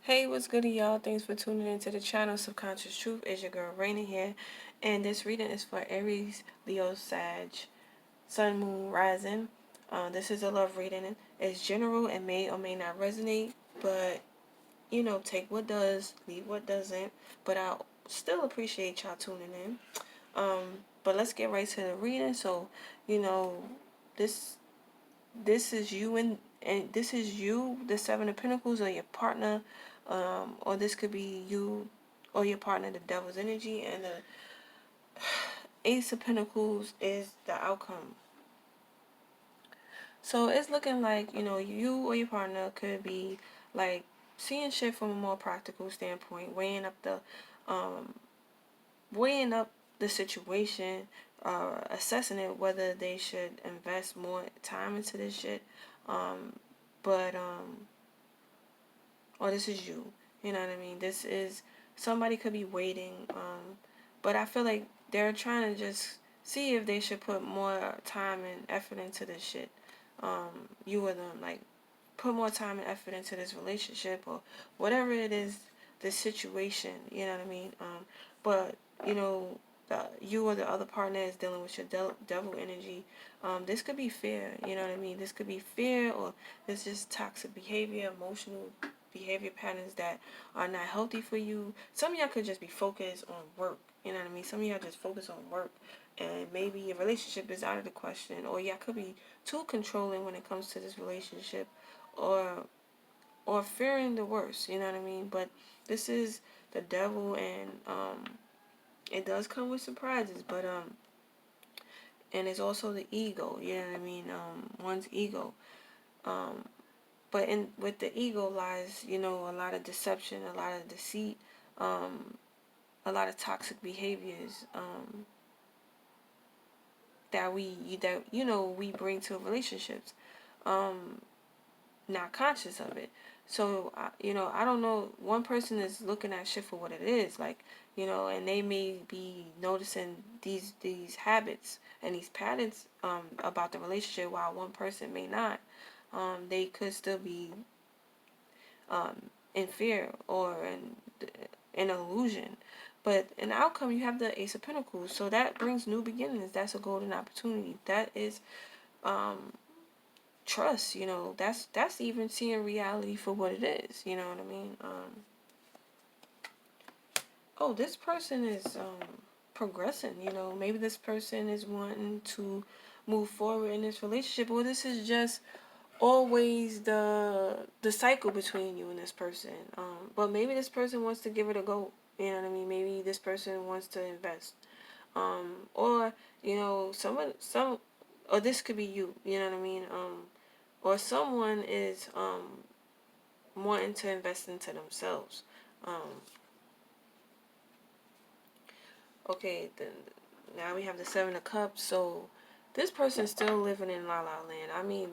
Hey, what's good, y'all? Thanks for tuning into the channel. Subconscious Truth is your girl Raina here, and this reading is for Aries, Leo, Sag, Sun, Moon, Rising. This is a love reading. It's general and may or may not resonate, but take what does, leave what doesn't. But I still appreciate y'all tuning in. But let's get right to the reading. So, you know, this this is you and this is you, the Seven of Pentacles, or your partner, or this could be you or your partner, the Devil's energy, and the Ace of Pentacles is the outcome. So it's looking like, you or your partner could be like seeing shit from a more practical standpoint, um weighing up the situation, assessing it whether they should invest more time into this shit. But or this is you. You know what I mean? This is somebody could be waiting, but I feel like they're trying to just see if they should put more time and effort into this shit. You or them, like put more time and effort into this relationship or whatever it is, the situation. You know what I mean? But you know. You or the other partner is dealing with your devil energy. This could be fear, you know what I mean? This could be fear, or this is toxic behavior, emotional behavior patterns that are not healthy for you. Some of y'all could just be focused on work. You know what I mean? Some of y'all just focus on work, and maybe your relationship is out of the question, or y'all could be too controlling when it comes to this relationship, or fearing the worst. You know what I mean? But this is the devil, and it does come with surprises, but and it's also the ego. You know what I mean? One's ego. Um, But in with the ego lies, a lot of deception, a lot of deceit, um, a lot of toxic behaviors that we bring to relationships, um, not conscious of it. So I don't know. One person is looking at shit for what it is, like and they may be noticing these habits and these patterns about the relationship, while one person may not. They could still be um, in fear or in illusion. But in the outcome, you have the Ace of Pentacles. So that brings new beginnings. That's a golden opportunity. That is um, trust. That's even seeing reality for what it is. You know what I mean? Oh, this person is progressing. Maybe this person is wanting to move forward in this relationship, or this is just always the cycle between you and this person. But maybe this person wants to give it a go. You know what I mean? Maybe this person wants to invest. Or or this could be you. You know what I mean? Or someone is wanting to invest into themselves. Um, okay, then now we have the Seven of Cups. So this person's still living in La La Land. I mean,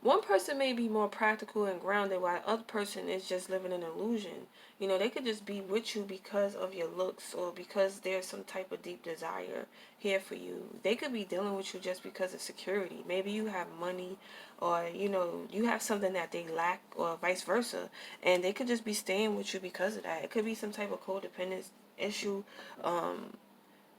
one person may be more practical and grounded, while the other person is just living an illusion. They could just be with you because of your looks, or because there's some type of deep desire here for you. They could be dealing with you just because of security. Maybe you have money, or you have something that they lack, or vice versa, and they could just be staying with you because of that. It could be some type of codependence issue, um,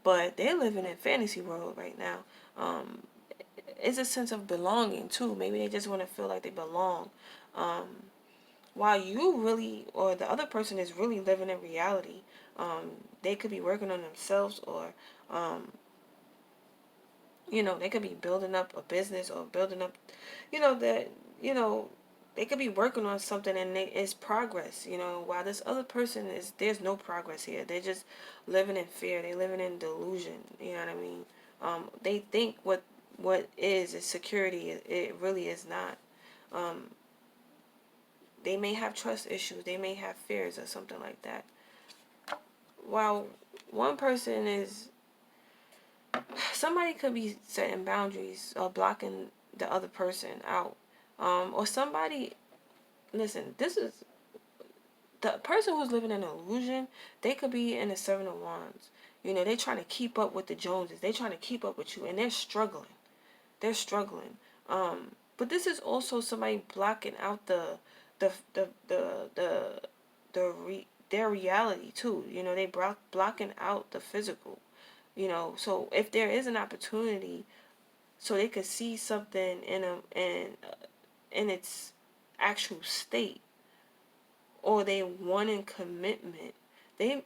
but they're living in fantasy world right now. Um, it's a sense of belonging too. Maybe they just want to feel like they belong. Um, while you really, or the other person is really living in reality. They could be working on themselves, or they could be building up a business, or building up, that you know they could be working on something, and it's progress. While this other person there's no progress here. They're just living in fear. They're living in delusion. You know what I mean? They think what is security. It really is not. um they may have trust issues. They may have fears or something like that. While one person is, somebody could be setting boundaries or blocking the other person out. Or somebody, listen, this is the person who's living in an illusion. They could be in the Seven of Wands. They're trying to keep up with the Joneses. They're trying to keep up with you, and they're struggling. They're struggling. But this is also somebody blocking out their reality too. You know, they blocking out the physical. You know, so if there is an opportunity, so they could see something in its actual state, or they wanting commitment, they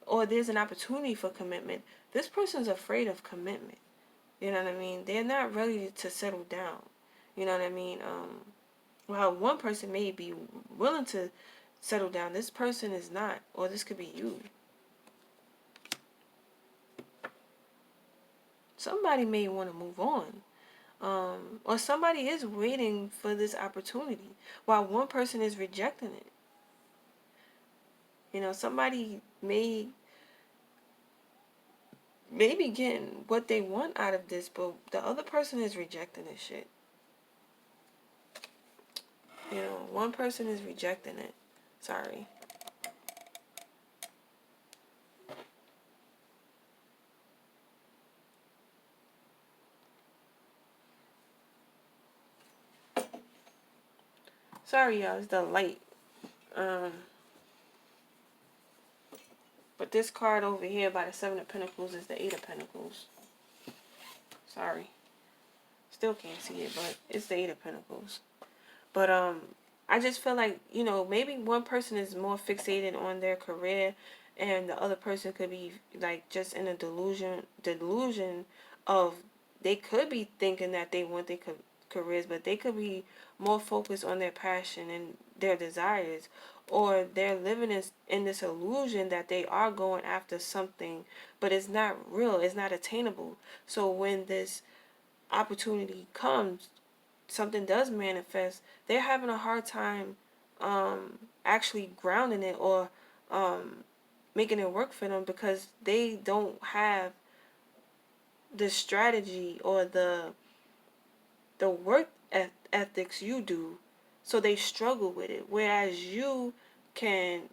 or there's an opportunity for commitment. This person's afraid of commitment. You know what I mean? They're not ready to settle down. You know what I mean? While one person may be willing to settle down, this person is not, or this could be you. Somebody may want to move on. Or somebody is waiting for this opportunity while one person is rejecting it. You know, somebody may be getting what they want out of this, but the other person is rejecting this shit. You know, one person is rejecting it. Sorry. Sorry, y'all. It's the light. But this card over here by the Seven of Pentacles is the Eight of Pentacles. Sorry. Still can't see it, but it's the Eight of Pentacles. But I just feel like, you know, maybe one person is more fixated on their career, and the other person could be like just in a delusion of, they could be thinking that they want their careers, but they could be more focused on their passion and their desires, or they're living in this illusion that they are going after something, but it's not real, it's not attainable. So when this opportunity comes, something does manifest, they're having a hard time actually grounding it, or making it work for them, because they don't have the strategy or the work ethics you do, so they struggle with it, whereas you can,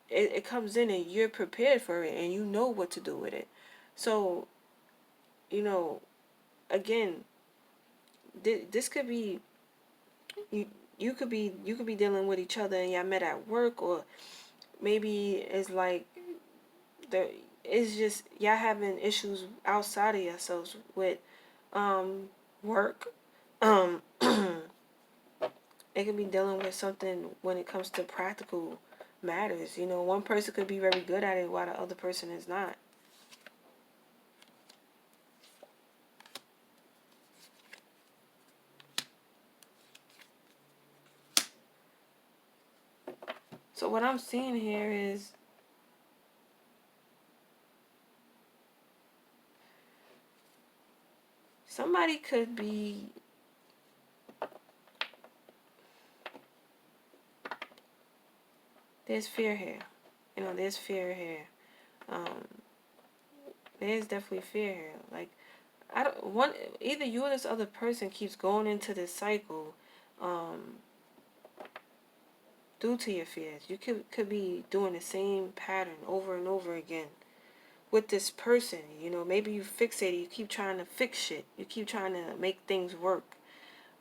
it comes in and you're prepared for it and you know what to do with it. So, you know, again, this could be, you could be dealing with each other and y'all met at work, or maybe it's like it's just y'all having issues outside of yourselves with work. It could be dealing with something when it comes to practical matters. You know, one person could be very good at it while the other person is not. So what I'm seeing here is somebody could be, there's fear here. You know, there's fear here. There's definitely fear here. Like, I don't want, either you or this other person keeps going into this cycle due to your fears. You could be doing the same pattern over and over again with this person. You know, maybe you fixated, you keep trying to fix shit, you keep trying to make things work,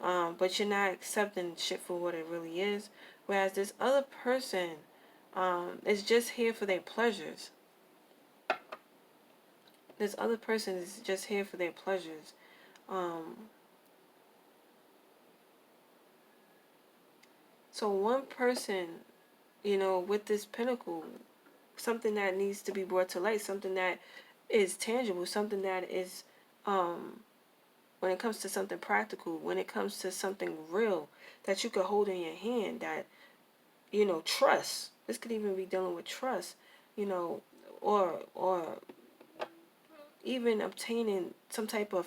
but you're not accepting shit for what it really is. Whereas this other person is just here for their pleasures. This other person is just here for their pleasures. So one person, you know, with this pinnacle, something that needs to be brought to light, something that is tangible, something that is, when it comes to something practical, when it comes to something real that you could hold in your hand, that, you know, trust. This could even be dealing with trust, you know, or even obtaining some type of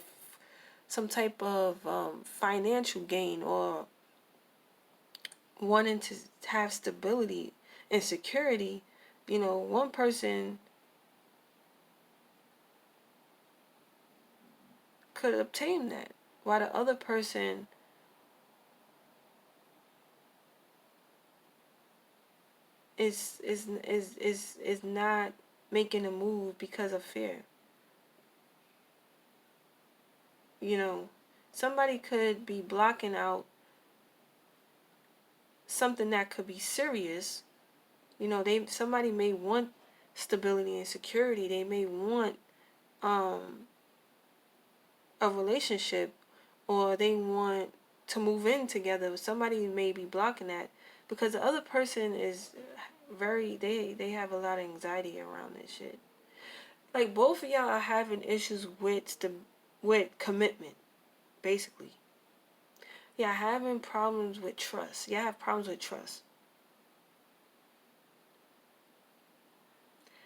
financial gain, or wanting to have stability and security. You know, one person could obtain that, while the other person is not making a move because of fear. You know, somebody could be blocking out something that could be serious. You know, somebody may want stability and security. They may want a relationship, or they want to move in together. Somebody may be blocking that because the other person is they have a lot of anxiety around this shit. Like, both of y'all are having issues with commitment, basically. Y'all having problems with trust. Y'all have problems with trust.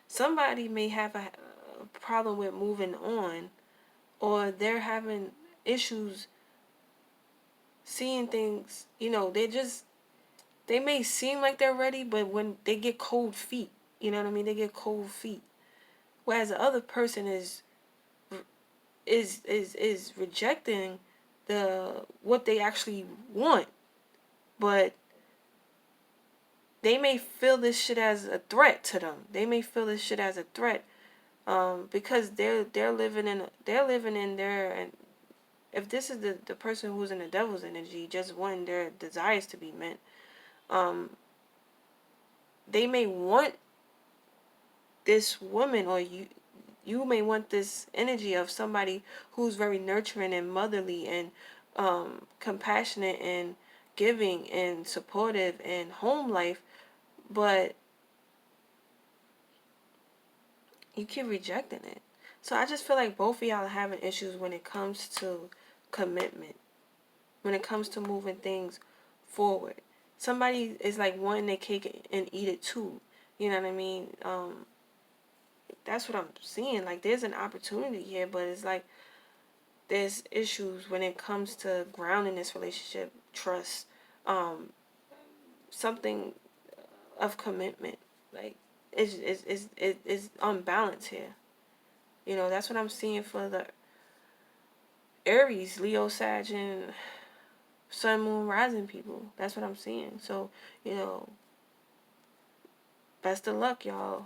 Somebody may have a problem with moving on, or they're having issues seeing things. You know, they may seem like they're ready, but when they get cold feet, you know what I mean? They get cold feet. Whereas the other person is rejecting what they actually want, but they may feel this shit as a threat to them. They may feel this shit as a threat, because they're living in their, and if this is the person who's in the devil's energy, just wanting their desires to be met, they may want this woman, or you may want this energy of somebody who's very nurturing and motherly and compassionate and giving and supportive and home life, but you keep rejecting it. So I just feel like both of y'all are having issues when it comes to commitment, when it comes to moving things forward. Somebody is like wanting their cake and eat it too. You know what I mean? That's what I'm seeing. Like, there's an opportunity here, but it's like there's issues when it comes to grounding this relationship, trust, something of commitment. Like, it's unbalanced here. You know, that's what I'm seeing for the Aries, Leo, Sag, and Sun, Moon, Rising people. That's what I'm seeing. So, you know, best of luck, y'all.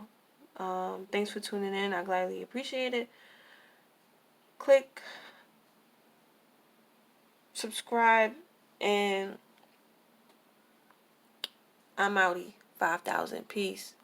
Thanks for tuning in. I gladly appreciate it. Click subscribe, and I'm outie. 5,000. Peace.